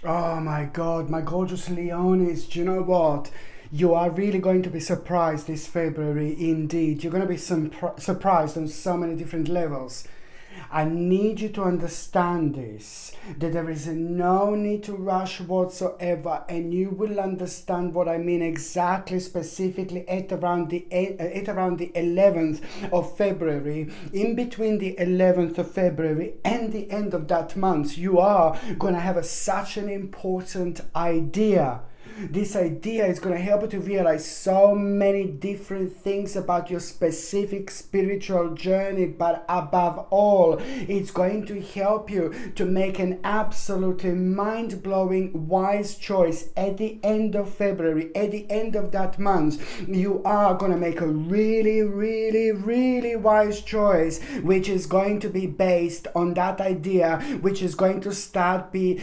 Oh my God, my gorgeous Leonis, do you know what? You are really going to be surprised this February, indeed. You're going to be surprised on so many different levels. I need you to understand this, that there is no need to rush whatsoever, and you will understand what I mean exactly, specifically at around the 11th of February. In between the 11th of February and the end of that month, you are going to have such an important idea. This idea is going to help you to realize so many different things about your specific spiritual journey, but above all, it's going to help you to make an absolutely mind-blowing, wise choice at the end of February, at the end of that month. You are going to make a really, really, really wise choice, which is going to be based on that idea, which is going to start being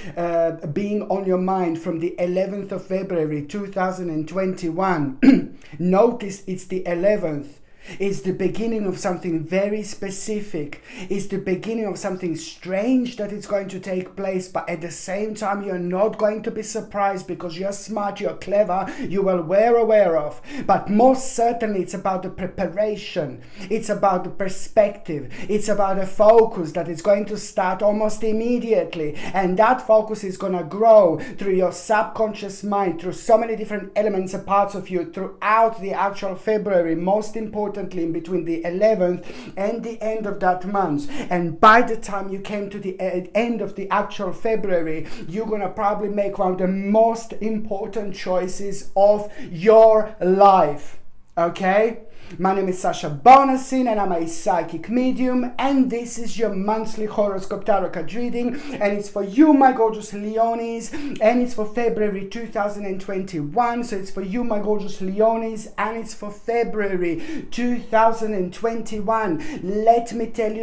on your mind from the 11th of February 2021. Notice it's the 11th. It's the beginning of something very specific. It's the beginning of something strange that is going to take place, but at the same time, you're not going to be surprised because you're smart, you're clever, you are well aware of. But most certainly, it's about the preparation. It's about the perspective. It's about a focus that is going to start almost immediately. And that focus is going to grow through your subconscious mind, through so many different elements and parts of you throughout the actual February, most importantly in between the 11th and the end of that month. And by the time you came to the end of the actual February, you're gonna probably make one of the most important choices of your life. Okay? My name is Sasha Bonasin and I'm a psychic medium, and this is your monthly horoscope tarot card reading, and it's for you, my gorgeous Leonis, and it's for February 2021. So it's for you, my gorgeous Leonis, and it's for February 2021. Let me tell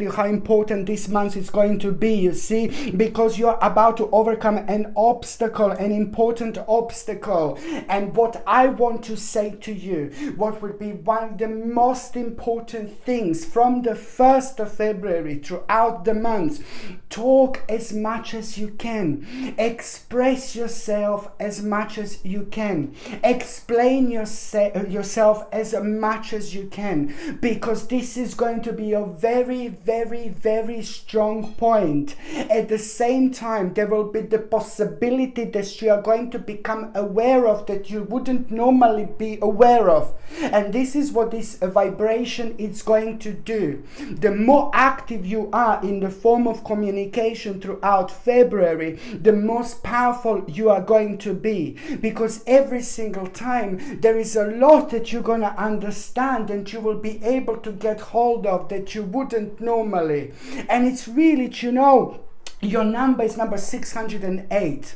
you how important this month is going to be, you see, because you're about to overcome an obstacle, an important obstacle. And what I want to say to you, what would be one of the most important things from the 1st of February throughout the month: talk as much as you can, express yourself as much as you can, explain yourself as much as you can, because this is going to be a very, very, very strong point. At the same time, there will be the possibility that you are going to become aware of that you wouldn't normally be aware of. And this is what this vibration is going to do. The more active you are in the form of communication throughout February, the most powerful you are going to be, because every single time there is a lot that you're going to understand and you will be able to get hold of that you wouldn't normally. And it's really, your number is number 608.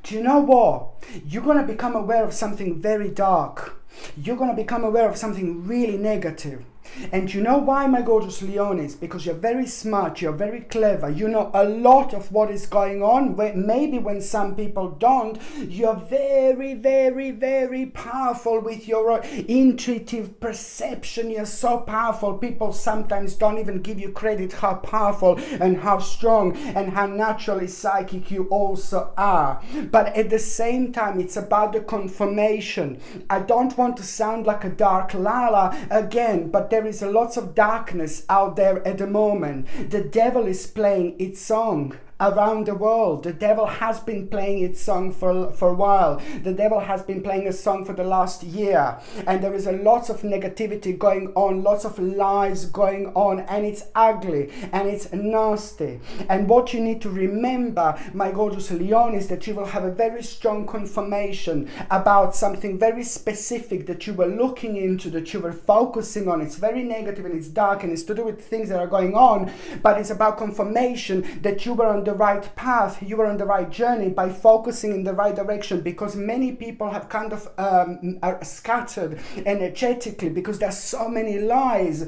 Do you know what? You're going to become aware of something very dark. You're going to become aware of something really negative. And you know why, my gorgeous Leonis? Because you're very smart, you're very clever, you know a lot of what is going on. Maybe when some people don't, you're very, very, very powerful with your intuitive perception. You're so powerful. People sometimes don't even give you credit how powerful and how strong and how naturally psychic you also are. But at the same time, it's about the confirmation. I don't want to sound like a dark Lala again, but there is a lots of darkness out there at the moment. The devil is playing its song around the world. The devil has been playing its song for a while. The devil has been playing a song for the last year, and there is a lot of negativity going on, lots of lies going on, and it's ugly and it's nasty. And what you need to remember, my gorgeous Leon, is that you will have a very strong confirmation about something very specific that you were looking into, that you were focusing on. It's very negative and it's dark and it's to do with things that are going on, but it's about confirmation that you were on the right path, you were on the right journey by focusing in the right direction, because many people have kind of are scattered energetically because there's so many lies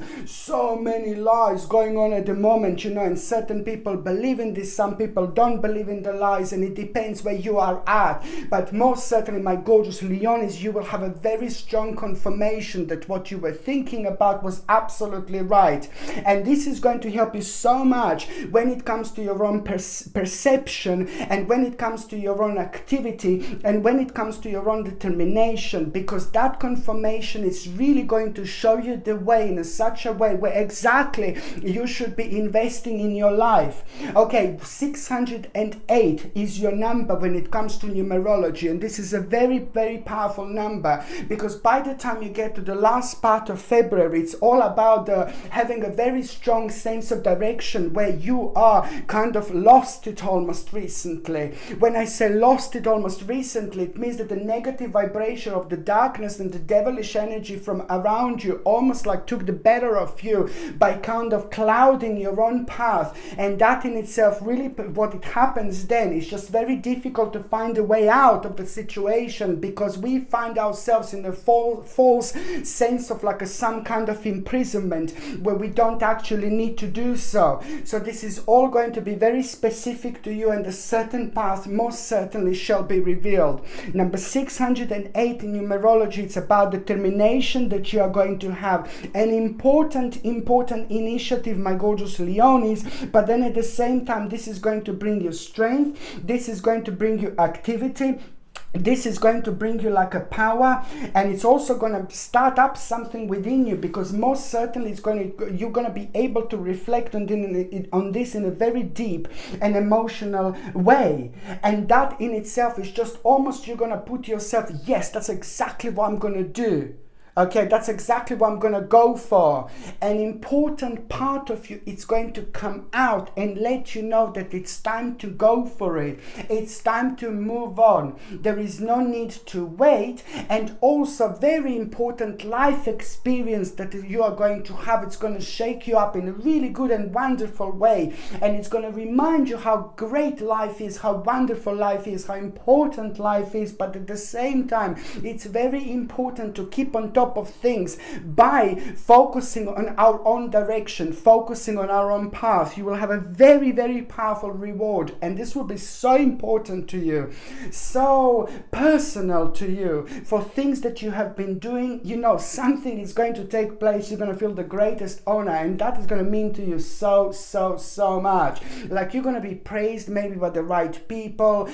going on at the moment, and certain people believe in this, some people don't believe in the lies, and it depends where you are at. But most certainly, my gorgeous Leonis, you will have a very strong confirmation that what you were thinking about was absolutely right. And this is going to help you so much when it comes to your own perspective, perception, and when it comes to your own activity, and when it comes to your own determination, because that confirmation is really going to show you the way in such a way where exactly you should be investing in your life. Okay, 608 is your number when it comes to numerology, and this is a very, very powerful number, because by the time you get to the last part of February, it's all about having a very strong sense of direction where you are kind of lost it almost recently. When I say lost it almost recently, it means that the negative vibration of the darkness and the devilish energy from around you almost like took the better of you by kind of clouding your own path, and that in itself really, what it happens then is just very difficult to find a way out of the situation, because we find ourselves in a false sense of like some kind of imprisonment where we don't actually need to do so. So this is all going to be very specific to you, and a certain path most certainly shall be revealed. Number 608 in numerology, it's about determination that you are going to have an important initiative, my gorgeous Leonis, but then at the same time this is going to bring you strength, this is going to bring you activity, this is going to bring you like a power, and it's also going to start up something within you, because most certainly you're going to be able to reflect on this in a very deep and emotional way, and that in itself is just almost, you're going to put yourself, yes, that's exactly what I'm going to do. Okay, that's exactly what I'm going to go for. An important part of you, it's going to come out and let you know that it's time to go for it. It's time to move on. There is no need to wait. And also very important life experience that you are going to have. It's going to shake you up in a really good and wonderful way. And it's going to remind you how great life is, how wonderful life is, how important life is. But at the same time, it's very important to keep on top of things by focusing on our own direction, focusing on our own path. You will have a very, very powerful reward, and this will be so important to you, so personal to you, for things that you have been doing. You know, something is going to take place, you're going to feel the greatest honor, and that is going to mean to you so much. Like, you're going to be praised maybe by the right people,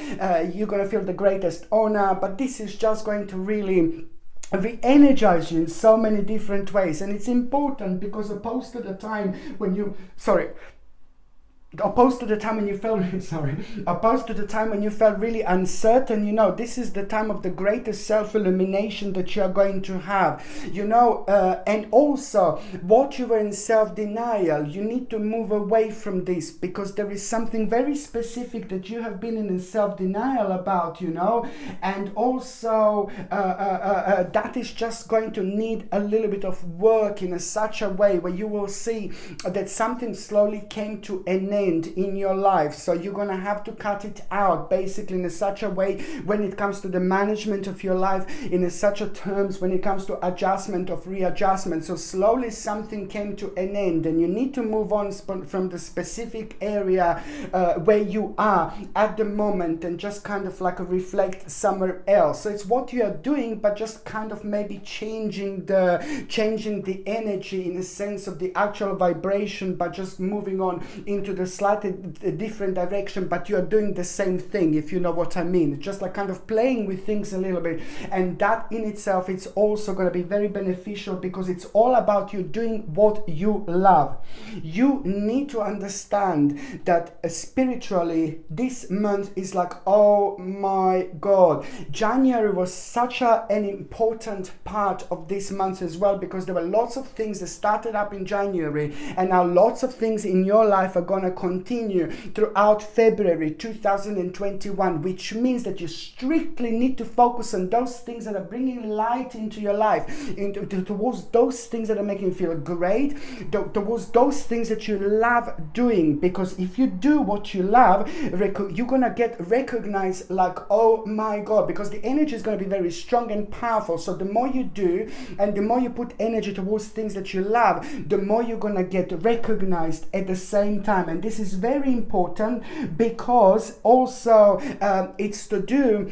you're going to feel the greatest honor, but this is just going to really re-energize you in so many different ways. And it's important because opposed to the time when you felt really uncertain, you know, this is the time of the greatest self-illumination that you are going to have, you know, and also what you were in self-denial, you need to move away from this, because there is something very specific that you have been in self-denial about, you know, and also that is just going to need a little bit of work in such a way where you will see that something slowly came to an end in your life. So you're going to have to cut it out basically in such a way when it comes to the management of your life, in such a terms when it comes to adjustment of readjustment. So slowly something came to an end, and you need to move on from the specific area where you are at the moment, and just kind of like reflect somewhere else. So it's what you are doing, but just kind of maybe changing the energy in a sense of the actual vibration, but just moving on into the slightly different direction, but you are doing the same thing, if you know what I mean. Just like kind of playing with things a little bit, and that in itself, it's also going to be very beneficial, because it's all about you doing what you love. You need to understand that spiritually this month is like, oh my god, January was such an important part of this month as well, because there were lots of things that started up in January, and now lots of things in your life are going to continue throughout February 2021, which means that you strictly need to focus on those things that are bringing light into your life, towards those things that are making you feel great, towards those things that you love doing. Because if you do what you love, you're gonna get recognized like, oh my god, because the energy is going to be very strong and powerful. So the more you do, and the more you put energy towards things that you love, the more you're gonna get recognized at the same time. And this is very important, because also it's to do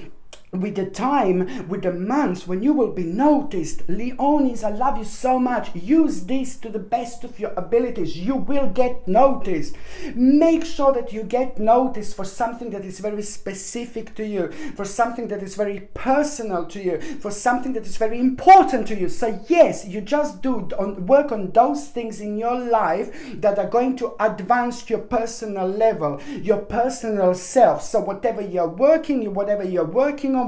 with the time, with the months when you will be noticed. Leonis, I love you so much. Use this to the best of your abilities. You will get noticed. Make sure that you get noticed for something that is very specific to you, for something that is very personal to you, for something that is very important to you. So yes, you just work on those things in your life that are going to advance your personal level, your personal self. So whatever you're working on,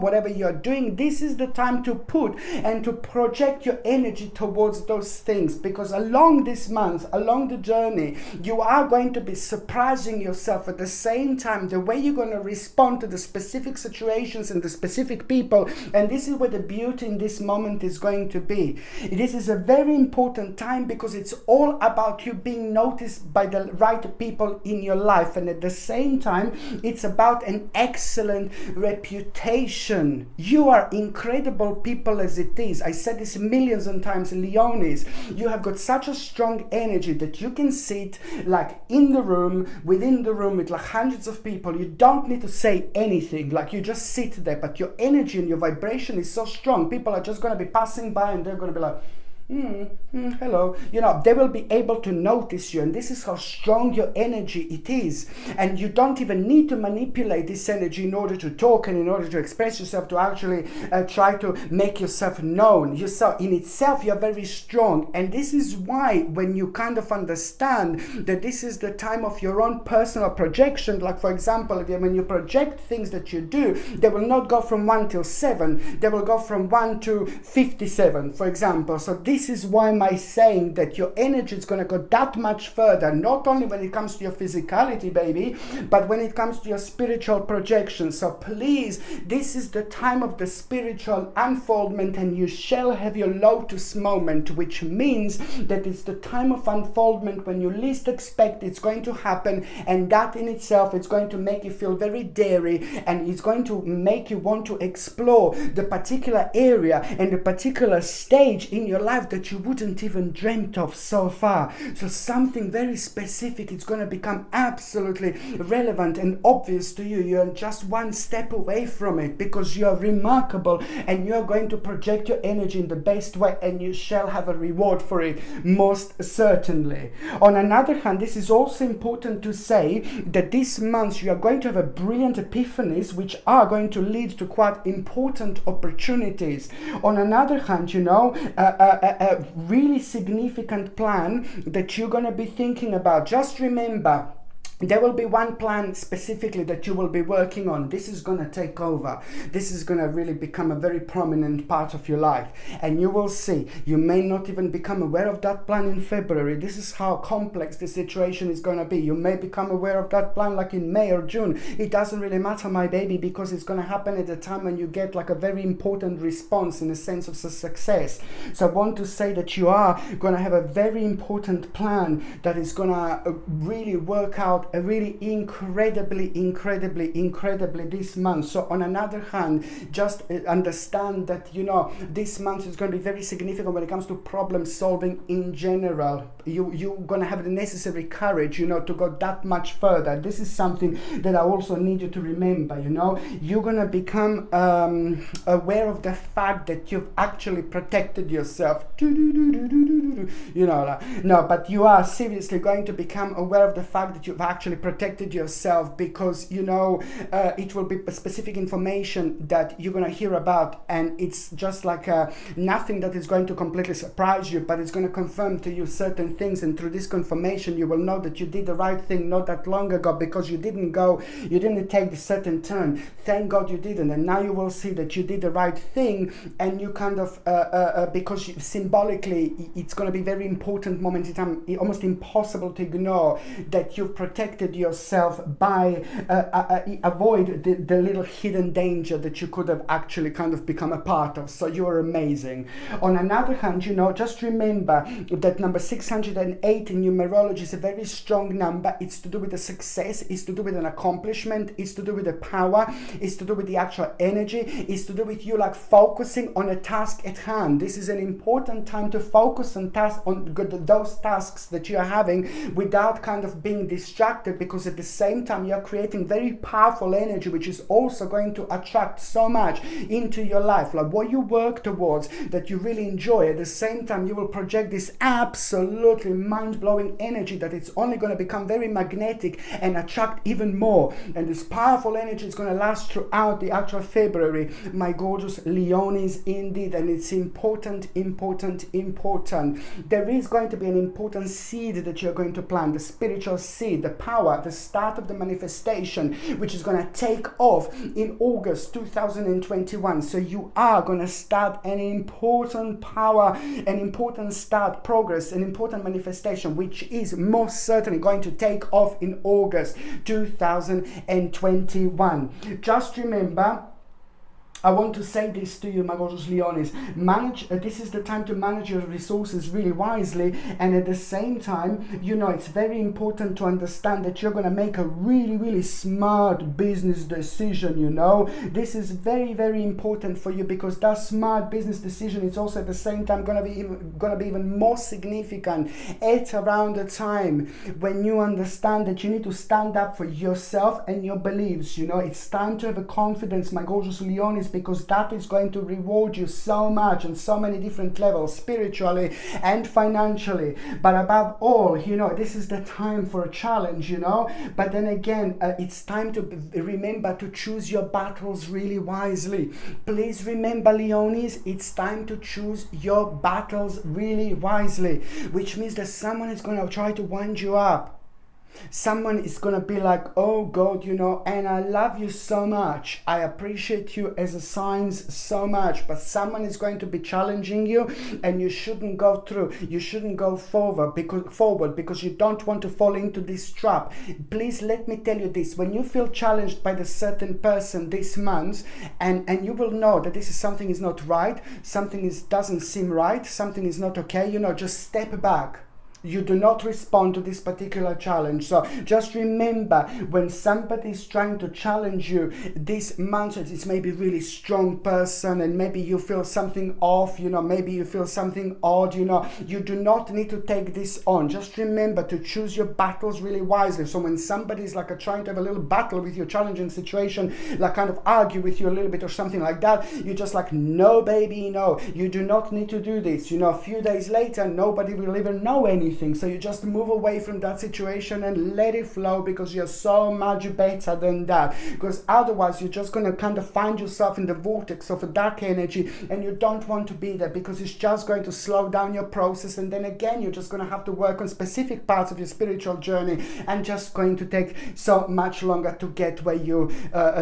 whatever you're doing, this is the time to put and to project your energy towards those things, because along this month, along the journey, you are going to be surprising yourself. At the same time, the way you're going to respond to the specific situations and the specific people, and this is where the beauty in this moment is going to be. This is a very important time because it's all about you being noticed by the right people in your life, and at the same time it's about an excellent reputation. You are incredible people as it is. I said this millions of times, Leonis. You have got such a strong energy that you can sit like in the room, within the room with like hundreds of people. You don't need to say anything, like you just sit there, but your energy and your vibration is so strong. People are just going to be passing by and they're going to be like, hello, they will be able to notice you, and this is how strong your energy it is. And you don't even need to manipulate this energy in order to talk and in order to express yourself, to actually try to make yourself known. Yourself in itself, you're very strong, and this is why when you kind of understand that this is the time of your own personal projection, like for example, when you project things that you do, they will not go from 1 till 7, they will go from 1 to 57, for example. So this is why my saying that your energy is going to go that much further, not only when it comes to your physicality, baby, but when it comes to your spiritual projection. So please, this is the time of the spiritual unfoldment, and you shall have your lotus moment, which means that it's the time of unfoldment when you least expect it's going to happen, and that in itself is going to make you feel very daring, and it's going to make you want to explore the particular area and the particular stage in your life that you wouldn't even dreamt of so far. So something very specific, it's going to become absolutely relevant and obvious to you. You're just one step away from it, because you're remarkable and you're going to project your energy in the best way, and you shall have a reward for it, most certainly. On another hand, this is also important to say that this month you are going to have a brilliant epiphanies, which are going to lead to quite important opportunities. On another hand, a really significant plan that you're going to be thinking about. Just remember, there will be one plan specifically that you will be working on. This is going to take over. This is going to really become a very prominent part of your life. And you will see, you may not even become aware of that plan in February. This is how complex the situation is going to be. You may become aware of that plan like in May or June. It doesn't really matter, my baby, because it's going to happen at a time when you get like a very important response in a sense of success. So I want to say that you are going to have a very important plan that is going to really work out really incredibly this month. So on another hand, just understand that this month is going to be very significant when it comes to problem solving in general. You're going to have the necessary courage to go that much further. This is something that I also need you to remember. You're going to become aware of the fact that you've actually protected yourself. No, but you are seriously going to become aware of the fact that you've actually protected yourself, because it will be specific information that you're going to hear about, and it's just like nothing that is going to completely surprise you, but it's going to confirm to you certain things, and through this confirmation you will know that you did the right thing not that long ago, because you didn't take the certain turn. Thank God you didn't, and now you will see that you did the right thing, and you kind of because symbolically it's going to be very important moment in time, almost impossible to ignore that you've protected yourself by avoid the little hidden danger that you could have actually kind of become a part of. So you are amazing. On another hand, just remember that number 608 in numerology is a very strong number. It's to do with the success, it's to do with an accomplishment, it's to do with the power, it's to do with the actual energy, it's to do with you like focusing on a task at hand. This is an important time to focus on those tasks that you are having without kind of being distracted attracted, because at the same time you're creating very powerful energy, which is also going to attract so much into your life. Like what you work towards that you really enjoy, at the same time you will project this absolutely mind-blowing energy that it's only going to become very magnetic and attract even more. And this powerful energy is going to last throughout the actual February, my gorgeous Leonis, indeed. And it's important. There is going to be an important seed that you're going to plant, the spiritual seed, the power, the start of the manifestation, which is going to take off in August 2021. So you are going to start an important power, an important start, progress, an important manifestation, which is most certainly going to take off in August 2021. Just remember, I want to say this to you, my gorgeous Leonis. This is the time to manage your resources really wisely, and at the same time, you know, it's very important to understand that you're going to make a really, really smart business decision, you know. This is very, very important for you, because that smart business decision is also at the same time going to be even more significant at around the time when you understand that you need to stand up for yourself and your beliefs, you know. It's time to have a confidence, my gorgeous Leonis, because that is going to reward you so much on so many different levels, spiritually and financially. But above all, you know, this is the time for a challenge, you know. But then again, it's time to remember to choose your battles really wisely. Please remember, Leonis, it's time to choose your battles really wisely, which means that someone is going to try to wind you up. Someone is going to be like, oh God, you know, and I love you so much, I appreciate you as a signs so much, but someone is going to be challenging you, and you shouldn't go through, you shouldn't go forward because you don't want to fall into this trap. Please let me tell you this: when you feel challenged by the certain person this month, and you will know that this is something is not right, something doesn't seem right, something is not okay, you know, just step back. You do not respond to this particular challenge. So just remember, when somebody is trying to challenge you this month, it's maybe a really strong person, and maybe you feel something off, you know, maybe you feel something odd, you know, you do not need to take this on. Just remember to choose your battles really wisely. So when somebody is like trying to have a little battle with your challenging situation, like kind of argue with you a little bit or something like that, you're just like, no baby, no, you do not need to do this. You know, a few days later, nobody will even know anything. So you just move away from that situation and let it flow, because you're so much better than that. Because otherwise you're just going to kind of find yourself in the vortex of a dark energy, and you don't want to be there, because it's just going to slow down your process. And then again, you're just going to have to work on specific parts of your spiritual journey, and just going to take so much longer to get where you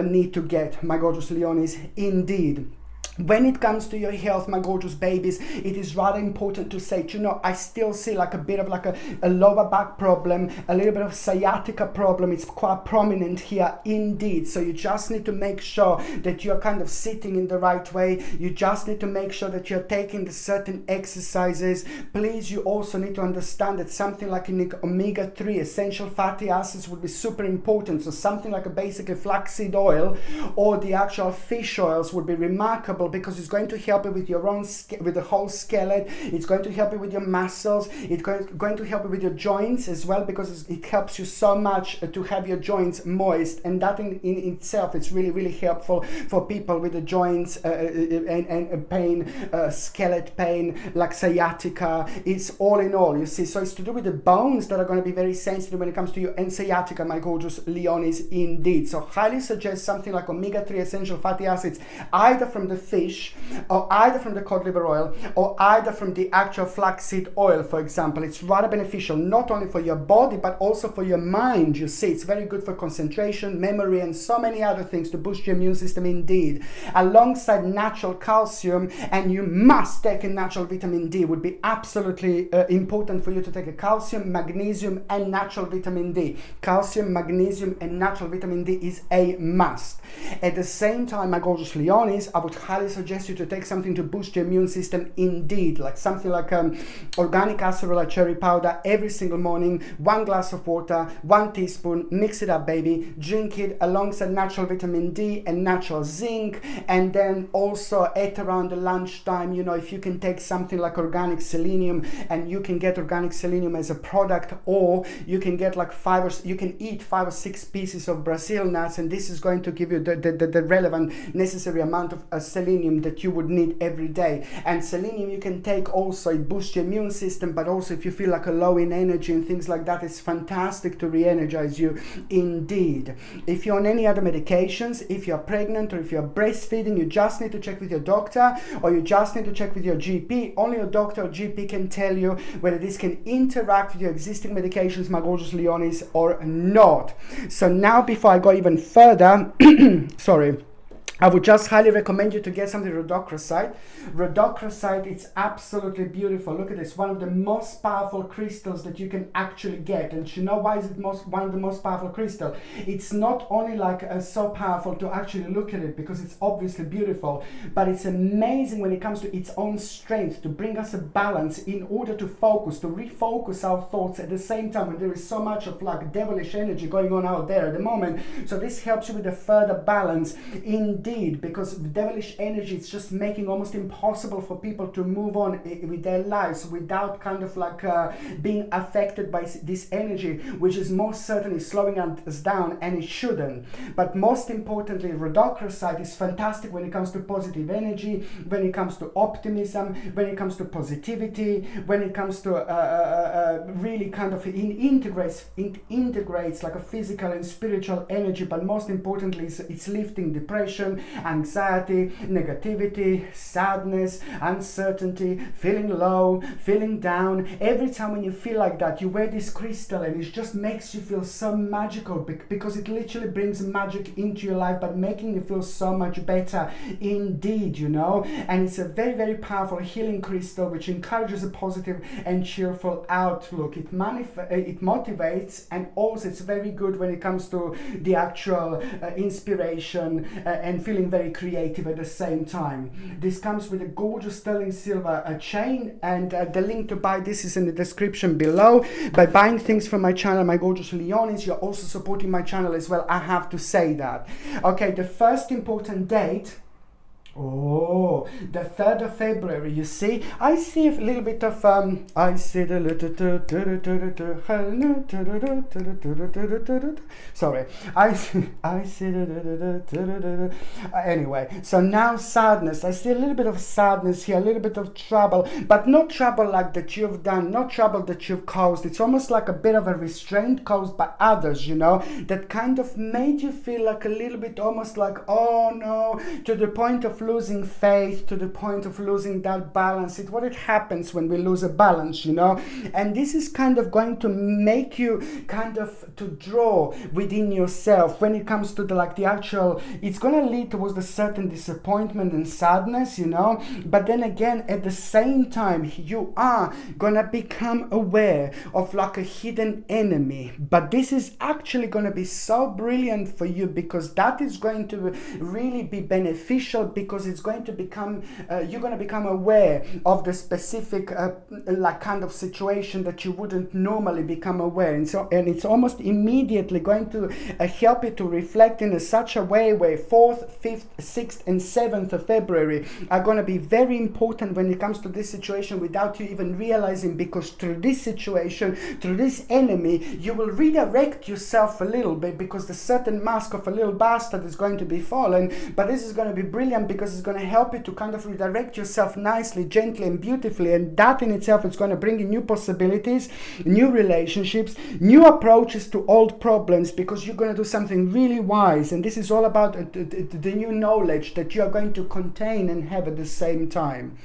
need to get, my gorgeous Leonis, indeed. When it comes to your health, my gorgeous babies, it is rather important to say, you know, I still see like a bit of like a lower back problem, a little bit of sciatica problem. It's quite prominent here indeed. So you just need to make sure that you're kind of sitting in the right way. You just need to make sure that you're taking the certain exercises. Please, you also need to understand that something like an omega-3 essential fatty acids would be super important. So something like a basically flaxseed oil or the actual fish oils would be remarkable, because it's going to help you with your own with the whole skeleton. It's going to help you with your muscles. It's going to help you with your joints as well, because it helps you so much to have your joints moist, and that in itself is really, really helpful for people with the joints and pain, skeleton pain, like sciatica. It's all in all, you see. So it's to do with the bones that are going to be very sensitive when it comes to you, and sciatica, my gorgeous Leonis, indeed. So highly suggest something like omega-3 essential fatty acids, either from the fish, or either from the cod liver oil, or either from the actual flaxseed oil, for example. It's rather beneficial not only for your body but also for your mind. You see, it's very good for concentration, memory, and so many other things to boost your immune system indeed. Alongside natural calcium, and you must take a natural vitamin D. Would be absolutely important for you to take a calcium, magnesium, and natural vitamin D. Calcium, magnesium, and natural vitamin D is a must. At the same time, my gorgeous Leonis, I would highly highly suggest you to take something to boost your immune system indeed, like something like organic acerola cherry powder every single morning, 1 glass of water, 1 teaspoon, mix it up, baby, drink it alongside natural vitamin D and natural zinc. And then also at around the lunchtime, you know, if you can take something like organic selenium, and you can get organic selenium as a product, or you can get like you can eat 5 or 6 pieces of Brazil nuts, and this is going to give you the relevant necessary amount of selenium that you would need every day. And selenium you can take also, it boosts your immune system, but also if you feel like a low in energy and things like that, it's fantastic to re-energize you indeed. If you're on any other medications, if you're pregnant or if you're breastfeeding, you just need to check with your doctor, or you just need to check with your GP. Only your doctor or GP can tell you whether this can interact with your existing medications, my gorgeous Leonis, or not. So now, before I go even further, sorry, I would just highly recommend you to get something rhodochrosite. Rhodochrosite, it's absolutely beautiful. Look at this, one of the most powerful crystals that you can actually get. And you know why is it one of the most powerful crystals? It's not only like so powerful to actually look at it, because it's obviously beautiful, but it's amazing when it comes to its own strength to bring us a balance in order to focus, to refocus our thoughts at the same time when there is so much of like devilish energy going on out there at the moment. So this helps you with a further balance indeed. Because devilish energy, it's just making almost impossible for people to move on with their lives without kind of like being affected by this energy, which is most certainly slowing us down, and it shouldn't. But most importantly, rhodochrosite is fantastic when it comes to positive energy, when it comes to optimism, when it comes to positivity, when it comes to really kind of integrates like a physical and spiritual energy. But most importantly, it's lifting depression, anxiety, negativity, sadness, uncertainty, feeling low, feeling down. Every time when you feel like that, you wear this crystal, and it just makes you feel so magical, because it literally brings magic into your life, but making you feel so much better indeed, you know. And it's a very, very powerful healing crystal which encourages a positive and cheerful outlook. It motivates, and also it's very good when it comes to the actual inspiration and feeling very creative at the same time. This comes with a gorgeous sterling silver chain, and the link to buy this is in the description below. By buying things from my channel, my gorgeous Leonis, you're also supporting my channel as well. I have to say that. Okay, the first important date, oh, the 3rd of February, you see, I see a little bit of, I see the sorry, I see the, anyway, so now sadness, I see a little bit of sadness here, a little bit of trouble, but not trouble like that you've done, not trouble that you've caused. It's almost like a bit of a restraint caused by others, you know, that kind of made you feel like a little bit almost like, oh no, to the point of losing faith, to the point of losing that balance. It's what it happens when we lose a balance, you know. And this is kind of going to make you kind of to draw within yourself when it comes to the actual, it's going to lead towards a certain disappointment and sadness, you know. But then again, at the same time, you are going to become aware of like a hidden enemy. But this is actually going to be so brilliant for you, because that is going to really be beneficial, because it's going to become you're going to become aware of the specific like kind of situation that you wouldn't normally become aware. And so, and it's almost immediately going to help you to reflect in such a way where 4th, 5th, 6th and 7th of February are going to be very important when it comes to this situation without you even realizing, because through this situation, through this enemy, you will redirect yourself a little bit, because the certain mask of a little bastard is going to be fallen. But this is going to be brilliant, because it's going to help you to kind of redirect yourself nicely, gently and beautifully, and that in itself is going to bring in new possibilities, new relationships, new approaches to old problems, because you're going to do something really wise. And this is all about the new knowledge that you are going to contain and have at the same time.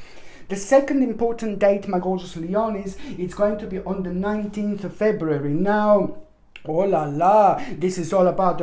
The second important date, my gorgeous Leonis, it's going to be on the 19th of February. Now, Oh la la, this is all about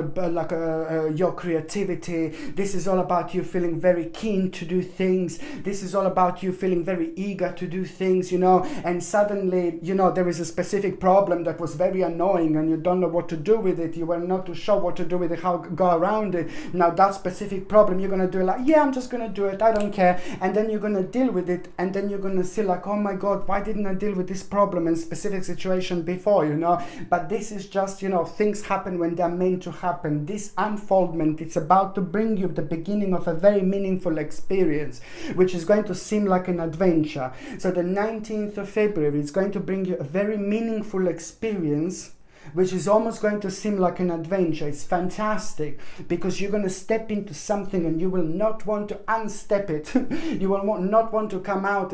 your creativity. This is all about you feeling very keen to do things. This is all about you feeling very eager to do things, you know, and suddenly, you know, there is a specific problem that was very annoying and you don't know what to do with it. You were not too sure what to do with it, how to go around it. Now that specific problem, you're going to do it like, yeah, I'm just going to do it, I don't care. And then you're going to deal with it, and then you're going to see like, oh my God, why didn't I deal with this problem in specific situation before, you know? But this is just, you know, things happen when they're meant to happen. This unfoldment, it's about to bring you the beginning of a very meaningful experience, which is going to seem like an adventure. So the 19th of February is going to bring you a very meaningful experience, which is almost going to seem like an adventure. It's fantastic because you're going to step into something and you will not want to unstep it. You will not want to come out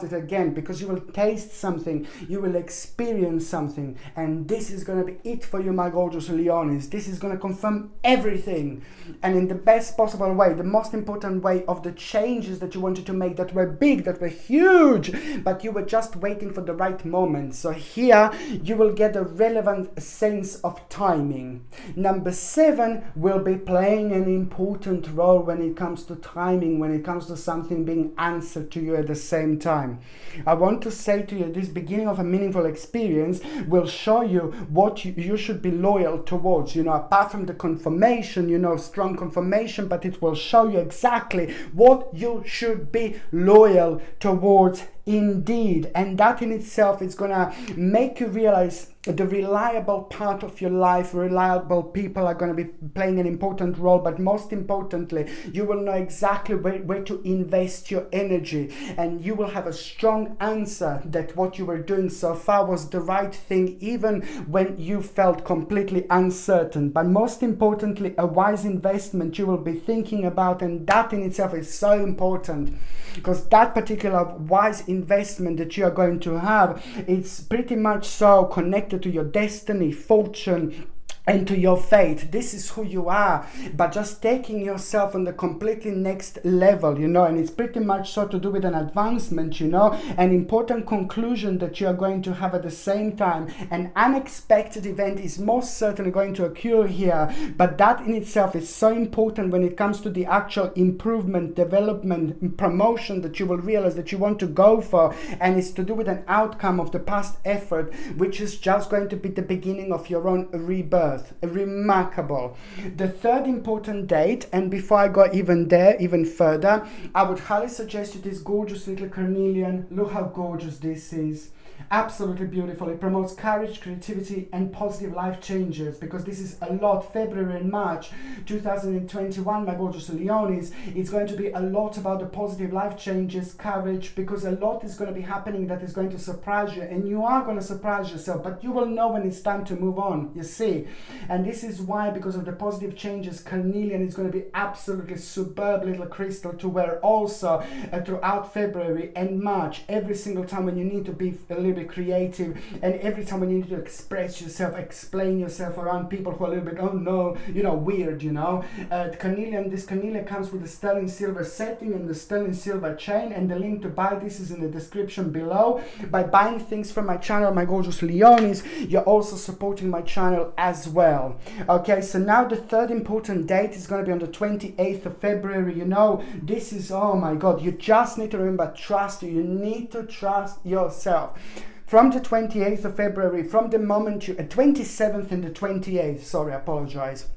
it again, because you will taste something, you will experience something, and this is going to be it for you, my gorgeous Leonis. This is going to confirm everything, and in the best possible way, the most important way of the changes that you wanted to make, that were big, that were huge, but you were just waiting for the right moment. So here you will get a relevant sense of timing. Number 7 will be playing an important role when it comes to timing, when it comes to something being answered to you at the same time. I want to say to you, this beginning of a meaningful experience will show you what you should be loyal towards, you know, apart from the confirmation, you know, strong confirmation, but it will show you exactly what you should be loyal towards indeed. And that in itself is gonna make you realize the reliable part of your life. Reliable people are going to be playing an important role, but most importantly, you will know exactly where to invest your energy, and you will have a strong answer that what you were doing so far was the right thing, even when you felt completely uncertain. But most importantly, a wise investment you will be thinking about, and that in itself is so important, because that particular wise investment that you are going to have, it's pretty much so connected to your destiny, fortune, and to your fate. This is who you are, but just taking yourself on the completely next level, you know, and it's pretty much so to do with an advancement, you know, an important conclusion that you are going to have at the same time. An unexpected event is most certainly going to occur here, but that in itself is so important when it comes to the actual improvement, development, promotion that you will realize that you want to go for, and it's to do with an outcome of the past effort, which is just going to be the beginning of your own rebirth. Remarkable. The third important date, and before I go even further, I would highly suggest you this gorgeous little carnelian. Look how gorgeous this is. Absolutely beautiful. It promotes courage, creativity, and positive life changes, because this is a lot. February and March 2021, my gorgeous Leonis, it's going to be a lot about the positive life changes, courage, because a lot is going to be happening that is going to surprise you, and you are going to surprise yourself, but you will know when it's time to move on, you see. And this is why, because of the positive changes, carnelian is going to be absolutely superb little crystal to wear also throughout February and March, every single time when you need to be a little bit creative, and every time when you need to express yourself, explain yourself around people who are a little bit, oh no, you know, weird, you know. This carnelian comes with the sterling silver setting and the sterling silver chain, and the link to buy this is in the description below. By buying things from my channel, my gorgeous Leonis, you're also supporting my channel as well. Okay, so now the third important date is going to be on the 28th of February. You know, this is, oh my God, you just need to remember, trust you. You need to trust yourself. From the 28th of February, from the moment you, 27th and the 28th, sorry, I apologize.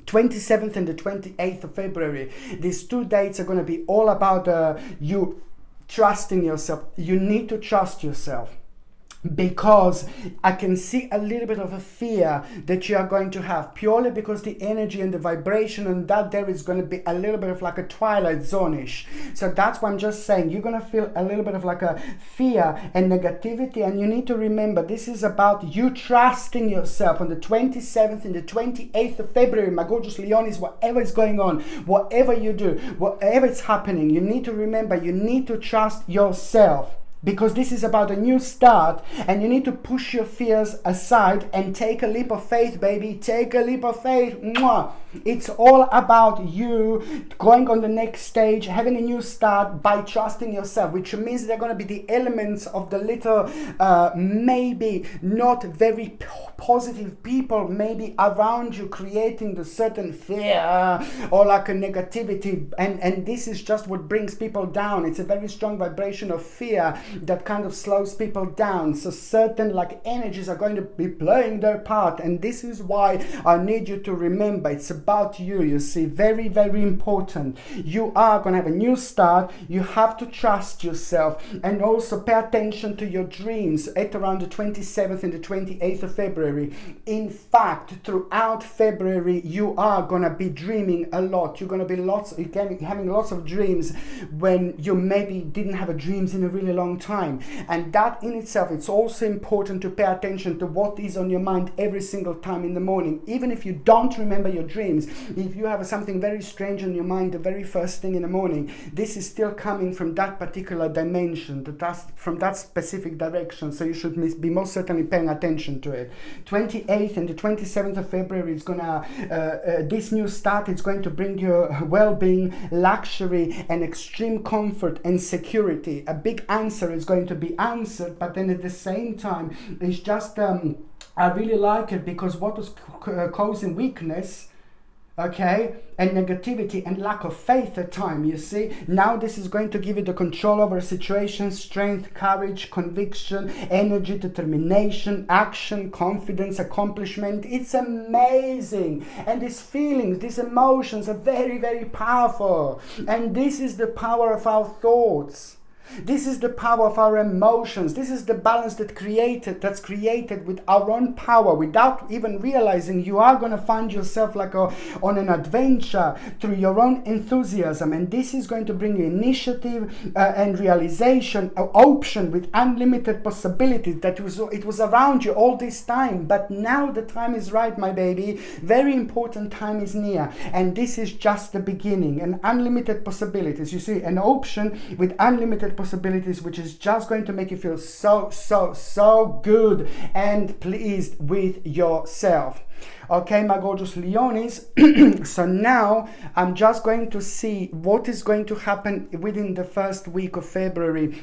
27th and the 28th of February, these 2 dates are going to be all about you trusting yourself. You need to trust yourself, because I can see a little bit of a fear that you are going to have, purely because the energy and the vibration and that there is going to be a little bit of like a twilight zone-ish. So that's why I'm just saying you're going to feel a little bit of like a fear and negativity, and you need to remember this is about you trusting yourself. On the 27th and the 28th of February, my gorgeous Leonis, whatever is going on, whatever you do, whatever is happening, you need to remember you need to trust yourself. because this is about a new start, and you need to push your fears aside and take a leap of faith, baby. Take a leap of faith. Mwah. It's all about you going on the next stage, having a new start by trusting yourself, which means there are going to be the elements of the little maybe not very positive people maybe around you, creating the certain fear or like a negativity, and this is just what brings people down. It's a very strong vibration of fear that kind of slows people down. So certain like energies are going to be playing their part, and this is why I need you to remember it's about you. You see, very, very important. You are going to have a new start. You have to trust yourself, and also pay attention to your dreams at around the 27th and the 28th of February. In fact, throughout February you are going to be dreaming a lot. You're going to be having lots of dreams when you maybe didn't have a dreams in a really long time, and that in itself, it's also important to pay attention to what is on your mind every single time in the morning. Even if you don't remember your dreams, if you have something very strange on your mind the very first thing in the morning, this is still coming from that particular dimension, from that specific direction, so you should be most certainly paying attention to it. 28th and the 27th of February is gonna this new start is going to bring you well-being, luxury and extreme comfort and security. A big answer is going to be answered, but then at the same time it's just I really like it, because what was causing weakness, okay, and negativity and lack of faith at time, you see, now this is going to give you the control over a situation, strength, courage, conviction, energy, determination, action, confidence, accomplishment. It's amazing, and these feelings, these emotions are very, very powerful, and this is the power of our thoughts. This is the power of our emotions. This is the balance that's created with our own power. Without even realizing, you are going to find yourself like on an adventure through your own enthusiasm, and this is going to bring you initiative and realization, option with unlimited possibilities. It was around you all this time, but now the time is right, my baby. Very important time is near, and this is just the beginning. And unlimited possibilities, you see, an option with unlimited possibilities, which is just going to make you feel so good and pleased with yourself. Okay, my gorgeous Leonis. So now I'm just going to see what is going to happen within the first week of February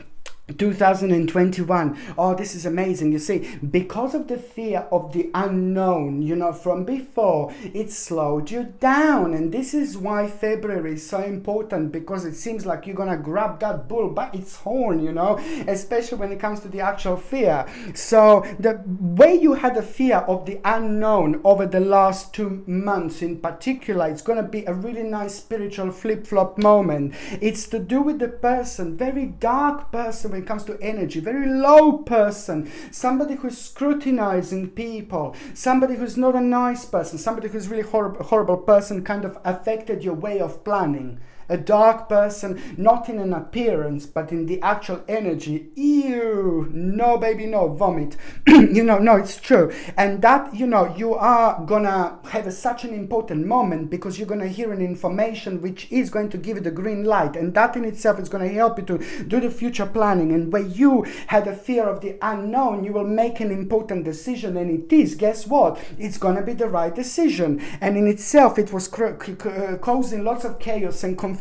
2021. Oh, this is amazing. You see, because of the fear of the unknown, you know, from before, it slowed you down. And this is why February is so important, because it seems like you're gonna grab that bull by its horn, you know, especially when it comes to the actual fear. So the way you had the fear of the unknown over the last 2 months in particular, it's gonna be a really nice spiritual flip-flop moment. It's to do with the person, very dark person when it comes to energy, very low person, somebody who's scrutinizing people, somebody who's not a nice person, somebody who's really horrible person, kind of affected your way of planning. A dark person, not in an appearance, but in the actual energy. Ew, no baby, no, vomit. You know, no, it's true. And that, you know, you are gonna have such an important moment, because you're gonna hear an information which is going to give you the green light. And that in itself is gonna help you to do the future planning. And where you had a fear of the unknown, you will make an important decision. And it is, guess what? It's gonna be the right decision. And in itself, it was causing lots of chaos and confusion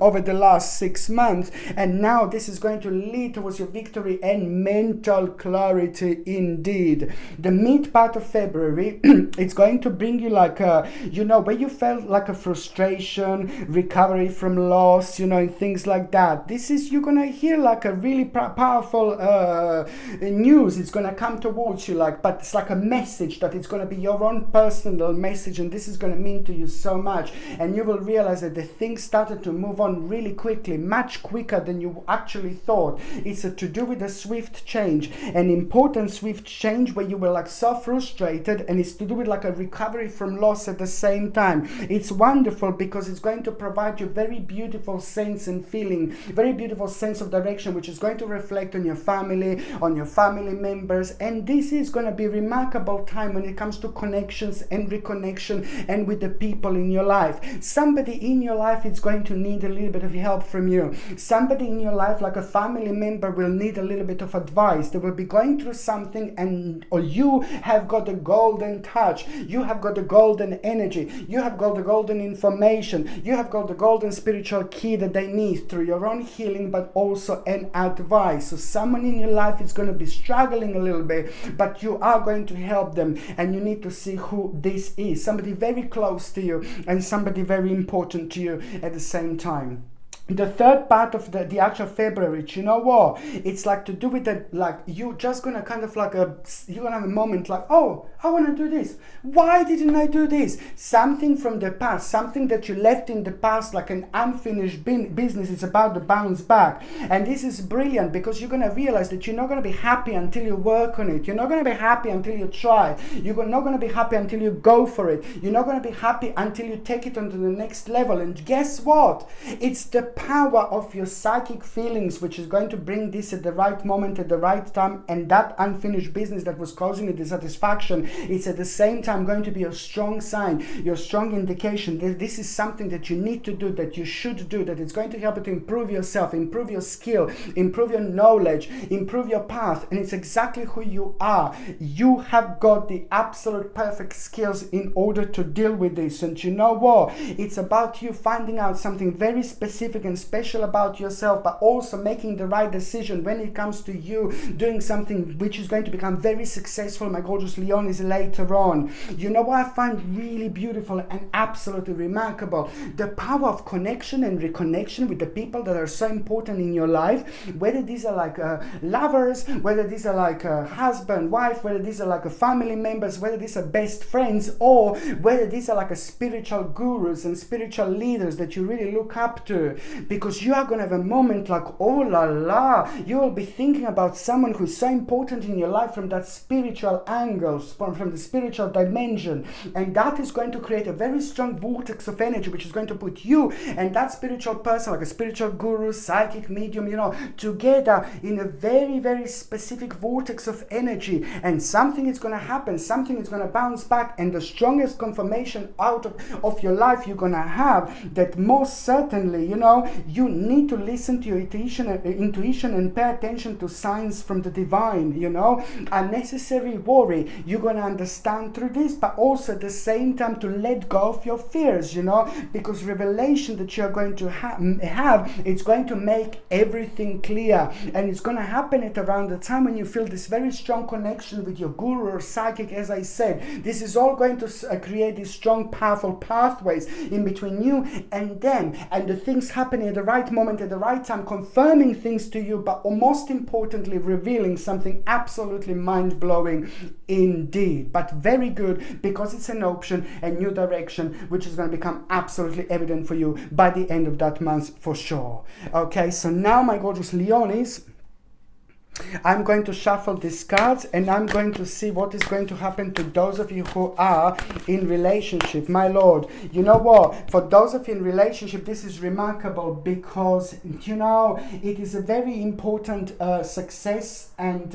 over the last 6 months, and now this is going to lead towards your victory and mental clarity indeed. The mid part of February, it's going to bring you like a, you know, where you felt like a frustration, recovery from loss, you know, and things like that. This is, you're gonna hear like a really powerful news. It's gonna come towards you, like, but it's like a message that it's gonna be your own personal message, and this is gonna mean to you so much, and you will realize that the things started to move on really quickly, much quicker than you actually thought. It's to do with a swift change, an important swift change where you were like so frustrated, and it's to do with like a recovery from loss at the same time. It's wonderful because it's going to provide you very beautiful sense and feeling, very beautiful sense of direction, which is going to reflect on your family, on your family members, and this is going to be a remarkable time when it comes to connections and reconnection and with the people in your life. Somebody in your life is going to need a little bit of help from you. Somebody in your life, like a family member, will need a little bit of advice. They will be going through something, and or you have got a golden touch. You have got the golden energy. You have got the golden information. You have got the golden spiritual key that they need through your own healing, but also an advice. So someone in your life is going to be struggling a little bit, but you are going to help them, and you need to see who this is. Somebody very close to you and somebody very important to you at the same time. The third part of the actual February, you know what? It's like to do with that, like you're just gonna kind of like you're gonna have a moment like, oh, I wanna do this. Why didn't I do this? Something from the past, something that you left in the past, like an unfinished business, is about to bounce back. And this is brilliant because you're gonna realize that you're not gonna be happy until you work on it. You're not gonna be happy until you try. You're not gonna be happy until you go for it. You're not gonna be happy until you take it onto the next level. And guess what? It's the power of your psychic feelings which is going to bring this at the right moment, at the right time, and that unfinished business that was causing you dissatisfaction, it's at the same time going to be a strong sign, your strong indication that this is something that you need to do, that you should do, that it's going to help you to improve yourself, improve your skill, improve your knowledge, improve your path, and it's exactly who you are. You have got the absolute perfect skills in order to deal with this. And you know what? It's about you finding out something very specific and special about yourself, but also making the right decision when it comes to you doing something which is going to become very successful, my gorgeous Leonis, later on. You know what I find really beautiful and absolutely remarkable? The power of connection and reconnection with the people that are so important in your life, whether these are like lovers, whether these are like husband, wife, whether these are like family members, whether these are best friends, or whether these are like spiritual gurus and spiritual leaders that you really look up to. Because you are going to have a moment like, oh la la, you will be thinking about someone who's so important in your life from that spiritual angle, from the spiritual dimension. And that is going to create a very strong vortex of energy, which is going to put you and that spiritual person, like a spiritual guru, psychic, medium, you know, together in a very, very specific vortex of energy. And something is going to happen, something is going to bounce back. And the strongest confirmation out of your life you're going to have that most certainly, you know, you need to listen to your intuition and pay attention to signs from the divine, you know. Unnecessary worry, you're going to understand through this, but also at the same time to let go of your fears, you know, because revelation that you're going to have, it's going to make everything clear. And it's going to happen at around the time when you feel this very strong connection with your guru or psychic. As I said, this is all going to create these strong, powerful pathways in between you and them, and the things happening at the right moment, at the right time, confirming things to you, but most importantly revealing something absolutely mind-blowing indeed. But very good, because it's an option, a new direction, which is going to become absolutely evident for you by the end of that month for sure. Okay, so now my gorgeous Leonis, I'm going to shuffle these cards and I'm going to see what is going to happen to those of you who are in relationship. My Lord, you know what? For those of you in relationship, this is remarkable because, you know, it is a very important success and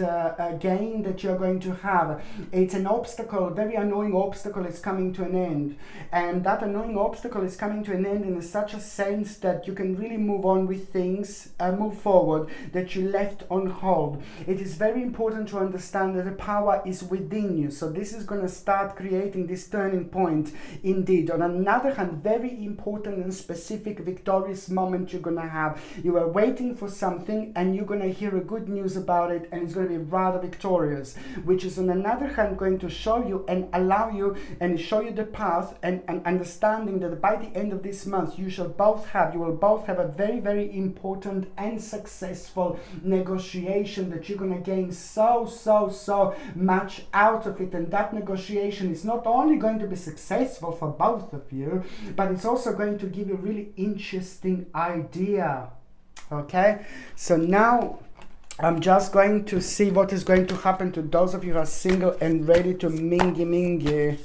gain that you're going to have. It's an obstacle, a very annoying obstacle is coming to an end. And that annoying obstacle is coming to an end in such a sense that you can really move on with things, move forward, that you left on hold. It is very important to understand that the power is within you. So this is going to start creating this turning point indeed. On another hand, very important and specific victorious moment you're going to have. You are waiting for something and you're going to hear a good news about it, and it's going to be rather victorious, which is on another hand going to show you and allow you and show you the path and understanding that by the end of this month you will both have a very, very important and successful negotiation that you're going to gain so much out of it. And that negotiation is not only going to be successful for both of you, but it's also going to give you a really interesting idea. Okay, so now I'm just going to see what is going to happen to those of you who are single and ready to mingy.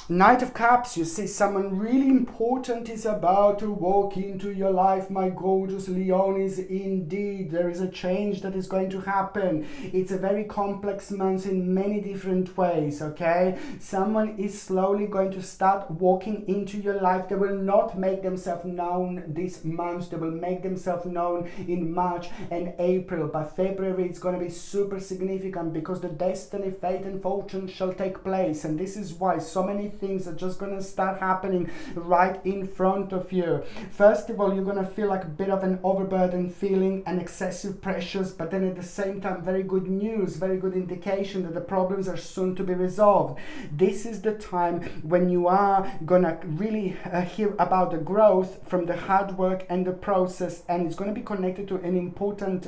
Knight of Cups, you see someone really important is about to walk into your life, my gorgeous Leonis. Indeed, there is a change that is going to happen. It's a very complex month in many different ways, okay? Someone is slowly going to start walking into your life. They will not make themselves known this month. They will make themselves known in March and April. But February is going to be super significant because the destiny, fate and fortune shall take place. And this is why so many things are just going to start happening right in front of you. First of all, you're going to feel like a bit of an overburdened feeling and excessive pressures, but then at the same time, very good news, very good indication that the problems are soon to be resolved. This is the time when you are going to really hear about the growth from the hard work and the process, and it's going to be connected to an important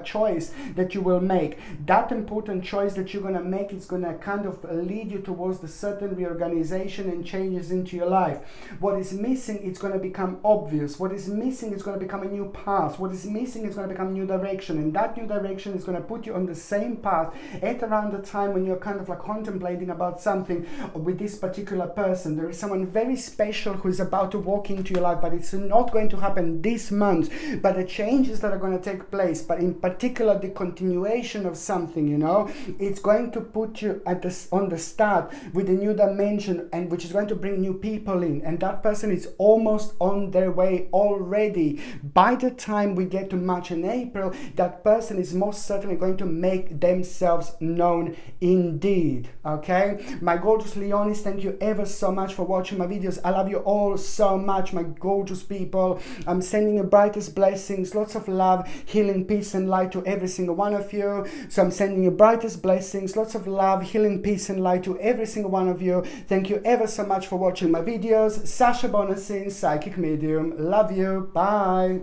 choice that you will make. That important choice that you're going to make is going to kind of lead you towards the certain reorganization and changes into your life. What is missing, it's going to become obvious. What is missing is going to become a new path. What is missing is going to become a new direction, and that new direction is going to put you on the same path at around the time when you're kind of like contemplating about something with this particular person. There is someone very special who is about to walk into your life, but it's not going to happen this month. But the changes that are going to take place, but in particular the continuation of something, you know, it's going to put you at on the start with a new dimension, and which is going to bring new people in, and that person is almost on their way already. By the time we get to March and April, that person is most certainly going to make themselves known indeed. Okay, my gorgeous Leonis, thank you ever so much for watching my videos. I love you all so much, my gorgeous people. I'm sending you brightest blessings, lots of love, healing, peace and light to every single one of you. So I'm sending you brightest blessings, lots of love, healing, peace and light to every single one of you. Thank you ever so much for watching my videos. Sasha Bonasin, Psychic Medium. Love you. Bye.